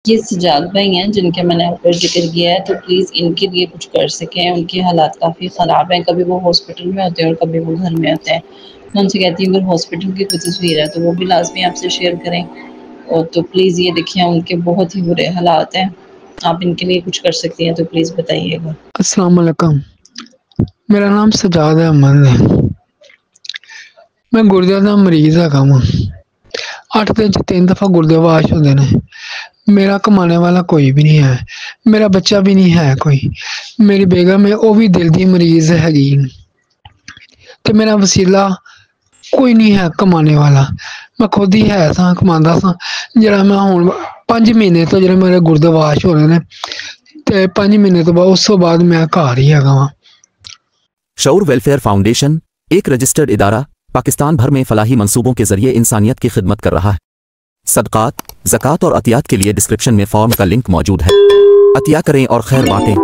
ये सजाद भाई हैं जिनके मैंने ऊपर जिक्र किया है, तो प्लीज़ इनके लिए कुछ कर सकें। उनके हालात काफ़ी ख़राब हैं, कभी वो हॉस्पिटल में होते हैं और कभी वो घर में होते हैं। मैं उनसे कहती हूँ अगर हॉस्पिटल की कोई तस्वीर है तो वो भी लाजमी आपसे शेयर करें। और तो प्लीज़ ये देखिए उनके बहुत ही बुरे हालात हैं, आप इनके लिए कुछ कर सकती हैं तो प्लीज़ बताइएगा। अस्सलाम वालेकुम, मेरा नाम सजाद अहमद है। मैं गुर्दे का मरीज़ हैगा वां। 8 दिन 'ਚ 3 दफ़ा गुर्दे वाश होंदे ने। मेरा कमाने वाला कोई भी नहीं है, मेरा बच्चा भी नहीं है कोई। मेरी बेगम है वो भी दिल दी मरीज़ हैगी ते मेरा वसीला कोई नहीं है कमाने वाला। मैं खुद ही है सां कमांदा सां। जेह्ड़ा मैं हुण 5 महीने तो जेह्ड़े मेरे गुर्दे वाश हो रहे ने ते 5 महीने तो बाद उस तो बाद मैं घर ही हैगा वां। शऊर वेलफेयर फाउंडेशन एक रजिस्टर्ड इदारा पाकिस्तान भर में फलाही मंसूबों के जरिए इंसानियत की खिदमत कर रहा है। सदकात, ज़कात और अतियात के लिए डिस्क्रिप्शन में फॉर्म का लिंक मौजूद है। अतिया करें और खैर बांटें।